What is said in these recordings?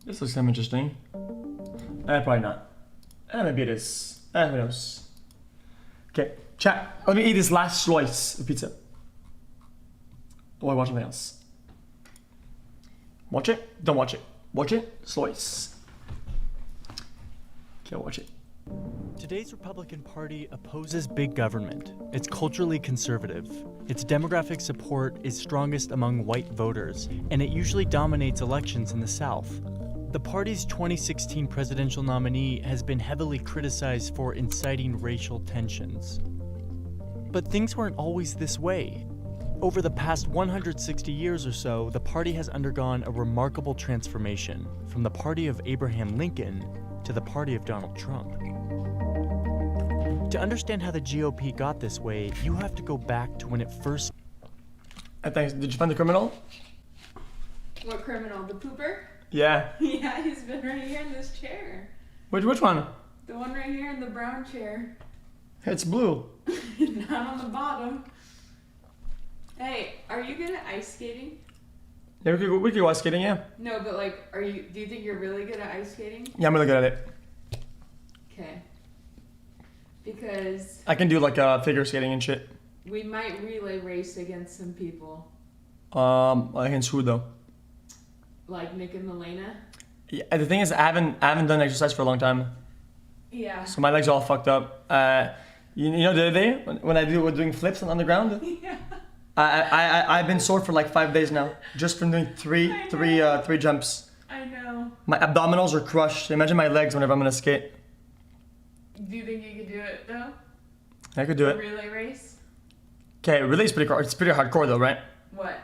This looks kind of interesting. Probably not. Maybe it is. Who knows? Okay, chat. Let me eat this last slice of pizza. Or watch something else. Watch it. Don't watch it. Watch it. Slice. Can't watch it. Today's Republican Party opposes big government. It's culturally conservative. Its demographic support is strongest among white voters, and it usually dominates elections in the South. The party's 2016 presidential nominee has been heavily criticized for inciting racial tensions. But things weren't always this way. Over the past 160 years or so, the party has undergone a remarkable transformation from the party of Abraham Lincoln to the party of Donald Trump. To understand how the GOP got this way, you have to go back to when it first... Thanks. Did you find the criminal? What criminal? The pooper? Yeah. Yeah, he's been right here in this chair. Which one? The one right here in the brown chair. It's blue. Not on the bottom. Hey, are you good at ice skating? Yeah, we could go ice skating, yeah. No, but like, do you think you're really good at ice skating? Yeah, I'm really good at it. Okay. Because I can do like figure skating and shit. we might relay race against some people. Against who though? Like Nick and Milena. Yeah, the thing is, I haven't done exercise for a long time, Yeah. so my legs are all fucked up. You know the other day when I was doing flips on the ground, Yeah. I've been sore for like 5 days now, just from doing three jumps. I know. My abdominals are crushed. Imagine my legs whenever I'm gonna skate. Do you think you could do it though? I could do A it. relay race? Okay, really, it's pretty hardcore though, right? What?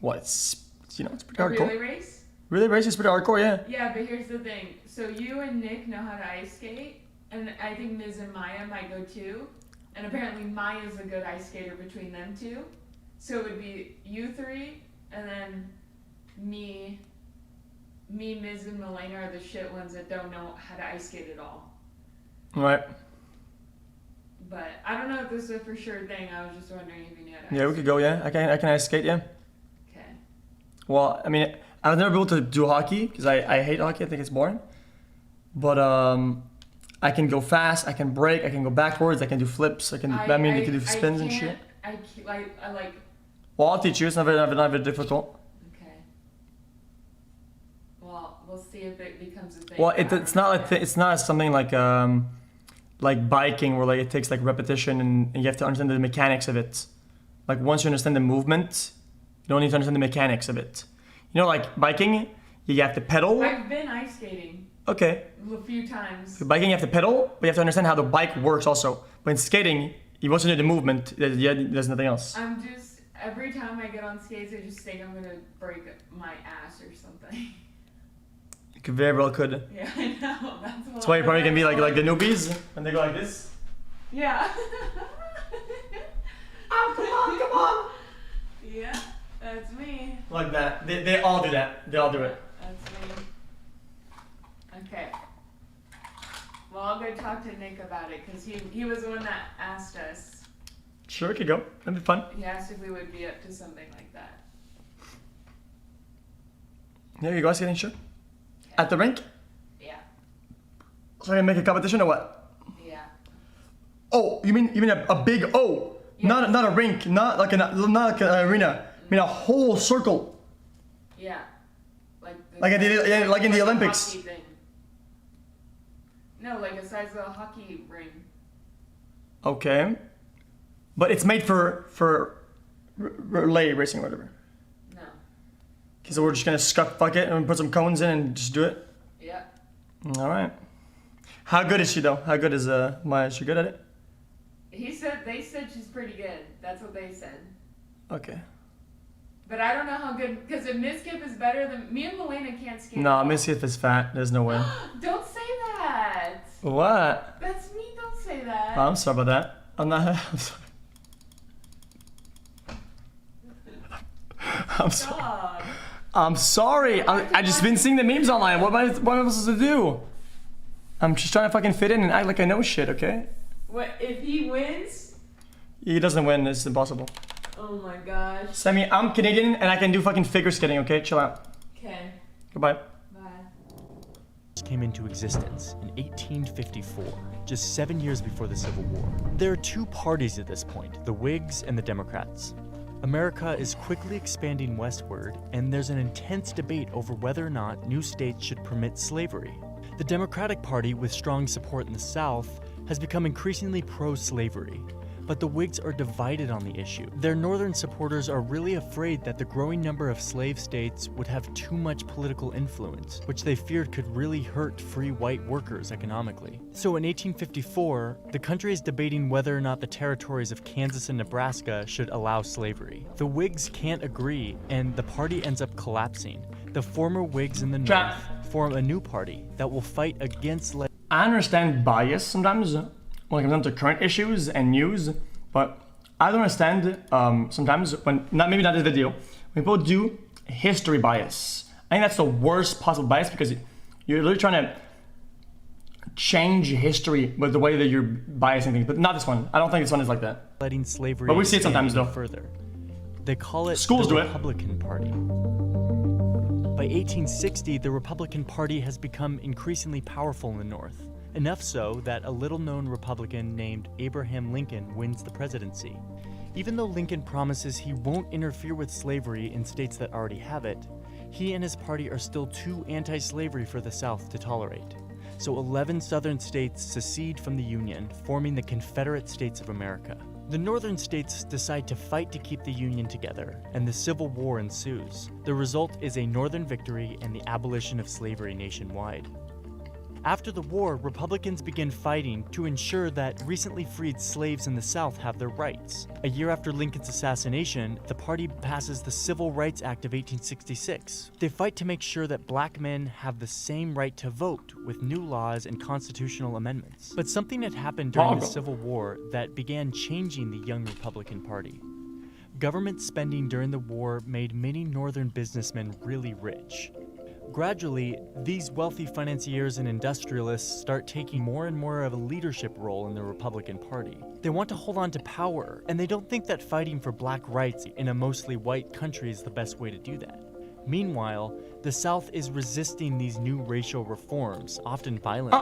What? It's it's pretty A hardcore. relay race? Relay race is pretty hardcore, yeah. Yeah, but here's the thing. So you and Nick know how to ice skate, and I think Miz and Maya might go too. And apparently Maya's a good ice skater between them two. So it would be you three, and then me, Miz, and Milena are the shit ones that don't know how to ice skate at all. Right. But I don't know if this is a for sure thing. I was just wondering if you knew how to Yeah, we could go. Yeah, I can ice skate. Yeah. Okay. Well, I mean, I've never been able to do hockey because I hate hockey. I think it's boring. But I can go fast. I can break. I can go backwards. I can do flips. I can do spins and shit. I like. Well, I'll teach you. It's not very difficult. Okay. Well, we'll see if it becomes a thing. Well, it's not something like biking where like it takes like repetition and you have to understand the mechanics of it. Like once you understand the movement, you don't need to understand the mechanics of it. You know, like biking, you have to pedal. I've been ice skating Okay. a few times. For biking, you have to pedal, but you have to understand how the bike works also. But in skating, you want to do the movement. There's nothing else. I'm just every time I get on skates, I just think I'm gonna break my ass or something. You could very well could. Yeah, I know. That's why you probably can be like the newbies when they go like this. Yeah. Oh, come on. Yeah, that's me. Like that. They all do that. They all do it. That's me. Okay. Well, I'll go talk to Nick about it because he was the one that asked us. Sure, we could go. That'd be fun. He asked if we would be up to something like that. Yeah, you go skating, sure. At the rink? Yeah. So you make a competition or what? Yeah. Oh, you mean a big O? Yeah. Not a rink, not like an arena. I mean a whole circle. Yeah. Like Like in the a Olympics. hockey thing. No, like a size of a hockey ring. Okay. But it's made for relay racing or whatever. No. Okay, so we're just gonna fuck it and put some cones in and just do it. Yeah. All right. How good is she though? How good is Maya? Is she good at it? They said she's pretty good. That's what they said. Okay. But I don't know how good, because if Miss Kip is better than me and Milena can't skate. No, Missy if it's fat, there's no way. Don't say that. What? That's me. Don't say that. Oh, I'm sorry about that. I'm not. I'm sorry. I'm sorry. Stop. I'm sorry. I just been seeing the memes online. What am I supposed to do? I'm just trying to fucking fit in and act like I know shit, okay? What if he wins? He doesn't win. It's impossible. Oh my gosh. Sammy, I'm Canadian and I can do fucking figure skating, okay? Chill out. Okay. Goodbye. Bye. first came into existence in 1854, just 7 years before the Civil War. There are two parties at this point, the Whigs and the Democrats. America is quickly expanding westward, and there's an intense debate over whether or not new states should permit slavery. The Democratic Party, with strong support in the South, has become increasingly pro-slavery. But the Whigs are divided on the issue. Their northern supporters are really afraid that the growing number of slave states would have too much political influence, which they feared could really hurt free white workers economically. So in 1854, the country is debating whether or not the territories of Kansas and Nebraska should allow slavery. The Whigs can't agree, and the party ends up collapsing. The former Whigs in the North form a new party that will fight against I understand bias sometimes when it comes down to current issues and news, but I don't understand sometimes when, maybe not this video, when people do history bias. I think that's the worst possible bias because you're literally trying to change history with the way that you're biasing things, but not this one. I don't think this one is like that. letting slavery But we see it sometimes though. Further. They call it Schools the do it. Republican Party. By 1860, the Republican Party has become increasingly powerful in the North. Enough so that a little-known Republican named Abraham Lincoln wins the presidency. Even though Lincoln promises he won't interfere with slavery in states that already have it, he and his party are still too anti-slavery for the South to tolerate. So 11 southern states secede from the Union, forming the Confederate States of America. The northern states decide to fight to keep the Union together, and the Civil War ensues. The result is a northern victory and the abolition of slavery nationwide. After the war, Republicans begin fighting to ensure that recently freed slaves in the South have their rights. A year after Lincoln's assassination, the party passes the Civil Rights Act of 1866. They fight to make sure that black men have the same right to vote with new laws and constitutional amendments. But something had happened during the Civil War that began changing the young Republican Party. Government spending during the war made many northern businessmen really rich. Gradually, these wealthy financiers and industrialists start taking more and more of a leadership role in the Republican Party. They want to hold on to power, and they don't think that fighting for black rights in a mostly white country is the best way to do that. Meanwhile, the South is resisting these new racial reforms, often violently.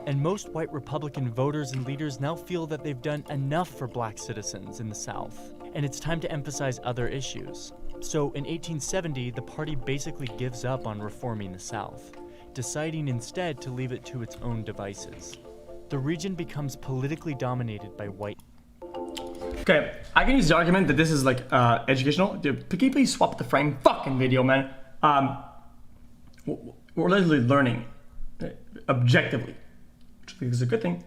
And most white Republican voters and leaders now feel that they've done enough for black citizens in the South, and it's time to emphasize other issues. So in 1870, the party basically gives up on reforming the South, deciding instead to leave it to its own devices. The region becomes politically dominated by white. Okay, I can use the argument that this is like educational. Dude, can you please swap the frame? Fucking video, man. We're literally learning objectively, which I think is a good thing.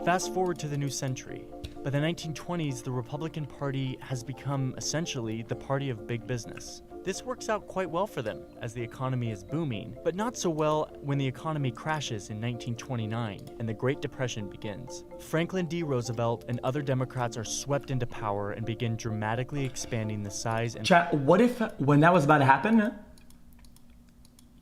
Fast forward to the new century. By the 1920s, the Republican Party has become essentially the party of big business. This works out quite well for them as the economy is booming, but not so well when the economy crashes in 1929 and the Great Depression begins. Franklin D. Roosevelt and other Democrats are swept into power and begin dramatically expanding the size and... Chat, what if when that was about to happen,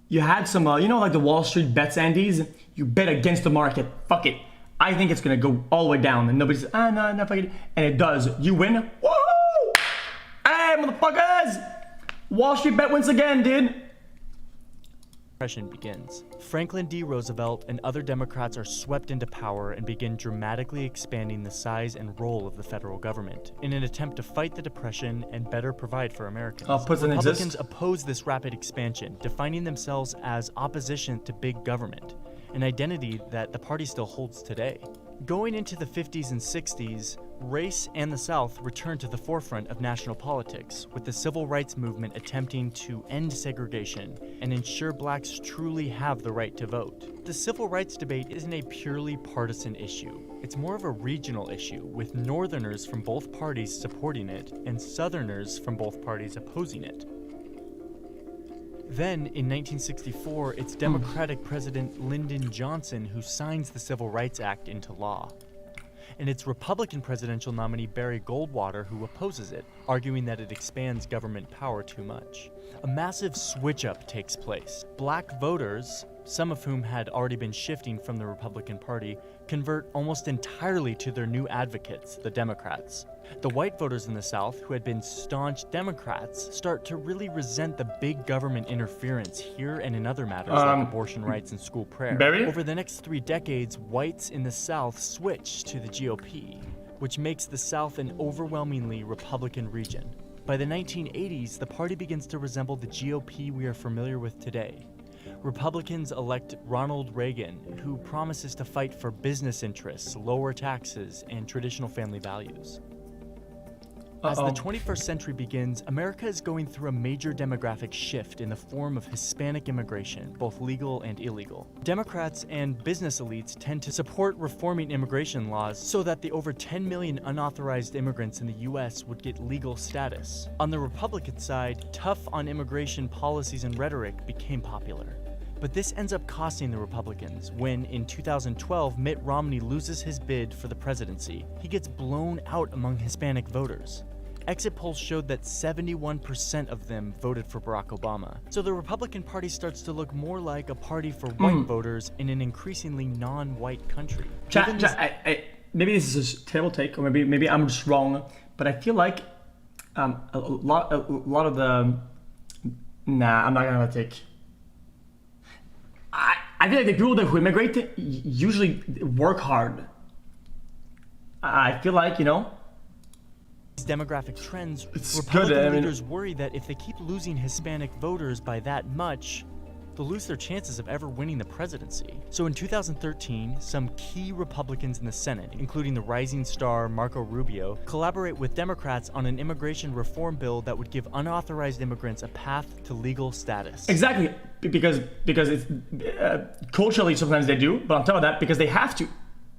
you had some, like the Wall Street bets Andes, you bet against the market, fuck it. I think it's gonna go all the way down, and nobody says, no, fuck it. And it does. You win. Woohoo! Hey, motherfuckers! Wall Street bet once again, dude. Depression begins. Franklin D. Roosevelt and other Democrats are swept into power and begin dramatically expanding the size and role of the federal government in an attempt to fight the Depression and better provide for Americans. Republicans oppose this rapid expansion, defining themselves as opposition to big government, an identity that the party still holds today. Going into the 50s and 60s, race and the South returned to the forefront of national politics, with the civil rights movement attempting to end segregation and ensure blacks truly have the right to vote. The civil rights debate isn't a purely partisan issue. It's more of a regional issue, with Northerners from both parties supporting it and Southerners from both parties opposing it. Then, in 1964, it's Democratic President Lyndon Johnson who signs the Civil Rights Act into law. And it's Republican presidential nominee Barry Goldwater who opposes it, arguing that it expands government power too much. A massive switch-up takes place. Black voters, some of whom had already been shifting from the Republican Party, convert almost entirely to their new advocates, the Democrats. The white voters in the South, who had been staunch Democrats, start to really resent the big government interference here and in other matters like abortion rights and school prayer. Barry? Over the next 3 decades, whites in the South switch to the GOP, which makes the South an overwhelmingly Republican region. By the 1980s, the party begins to resemble the GOP we are familiar with today. Republicans elect Ronald Reagan, who promises to fight for business interests, lower taxes, and traditional family values. As the 21st century begins, America is going through a major demographic shift in the form of Hispanic immigration, both legal and illegal. Democrats and business elites tend to support reforming immigration laws so that the over 10 million unauthorized immigrants in the US would get legal status. On the Republican side, tough on immigration policies and rhetoric became popular. But this ends up costing the Republicans when, in 2012, Mitt Romney loses his bid for the presidency. He gets blown out among Hispanic voters. Exit polls showed that 71% of them voted for Barack Obama. So the Republican Party starts to look more like a party for white voters in an increasingly non-white country. Maybe this is a terrible take, or maybe I'm just wrong, but I feel like a lot of the... Nah, I'm not gonna have a take. I feel like the people who immigrate usually work hard. I feel like, you know, these demographic trends, it's Republican good. leaders worry that if they keep losing Hispanic voters by that much, they'll lose their chances of ever winning the presidency. So in 2013, some key Republicans in the Senate, including the rising star Marco Rubio, collaborate with Democrats on an immigration reform bill that would give unauthorized immigrants a path to legal status. Exactly, because it's culturally sometimes they do, but on top of that, because they have to.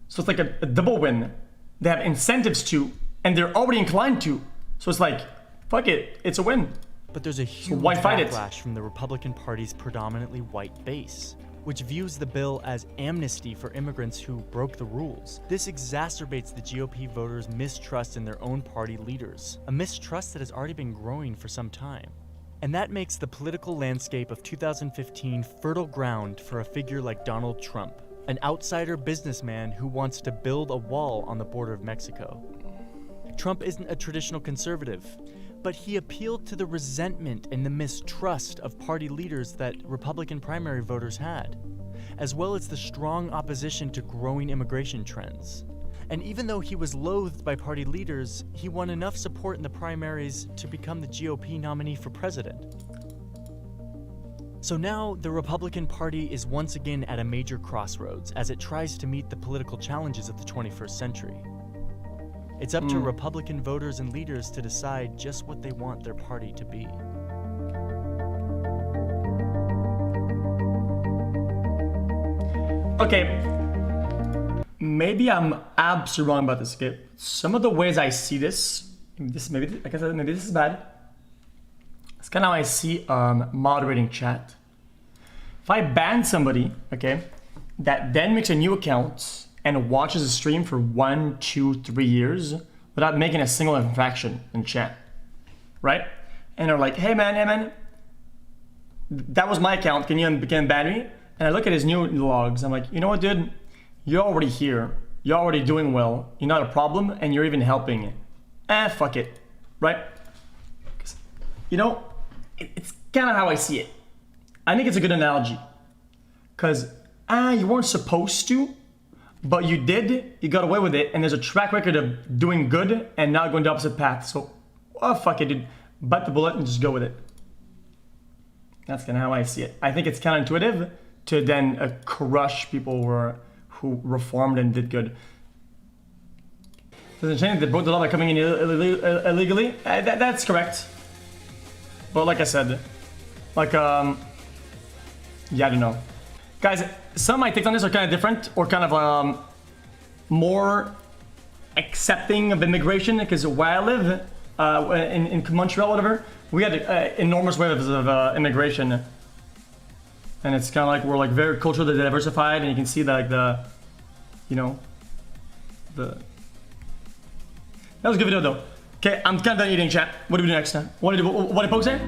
So it's like a double win. They have incentives to, and they're already inclined to. So it's like, fuck it, it's a win. But there's a huge backlash from the Republican Party's predominantly white base, which views the bill as amnesty for immigrants who broke the rules. This exacerbates the GOP voters' mistrust in their own party leaders, a mistrust that has already been growing for some time. And that makes the political landscape of 2015 fertile ground for a figure like Donald Trump, an outsider businessman who wants to build a wall on the border of Mexico. Trump isn't a traditional conservative, but he appealed to the resentment and the mistrust of party leaders that Republican primary voters had, as well as the strong opposition to growing immigration trends. And even though he was loathed by party leaders, he won enough support in the primaries to become the GOP nominee for president. So now the Republican Party is once again at a major crossroads as it tries to meet the political challenges of the 21st century. It's up to Republican voters and leaders to decide just what they want their party to be. Okay, maybe I'm absolutely wrong about this, okay? Some of the ways I see this maybe this is bad. It's kind of how I see moderating chat. If I ban somebody, okay, that then makes a new account and watches a stream for 1, 2, 3 years without making a single infraction in chat, right? And they're like, hey man, that was my account, can you ban me? And I look at his new logs, I'm like, you know what, dude? You're already here, you're already doing well, you're not a problem, and you're even helping. Fuck it, right? You know, it's kind of how I see it. I think it's a good analogy. Because, you weren't supposed to, but you did, you got away with it, and there's a track record of doing good and not going the opposite path. So, fuck it, dude. Bite the bullet and just go with it. That's kind of how I see it. I think it's counterintuitive to then crush people who reformed and did good. Doesn't change that they broke the law by coming in illegally? That's correct. But like I said, like, yeah, I don't know. Guys, some of my takes on this are kind of different, or kind of more accepting of immigration, because where I live, in Montreal, whatever, we had enormous waves of immigration. And it's kind of like we're like very culturally diversified, and you can see that, like, that was a good video though. Okay, I'm kind of done eating, chat. What do we do next time? What did Poke say?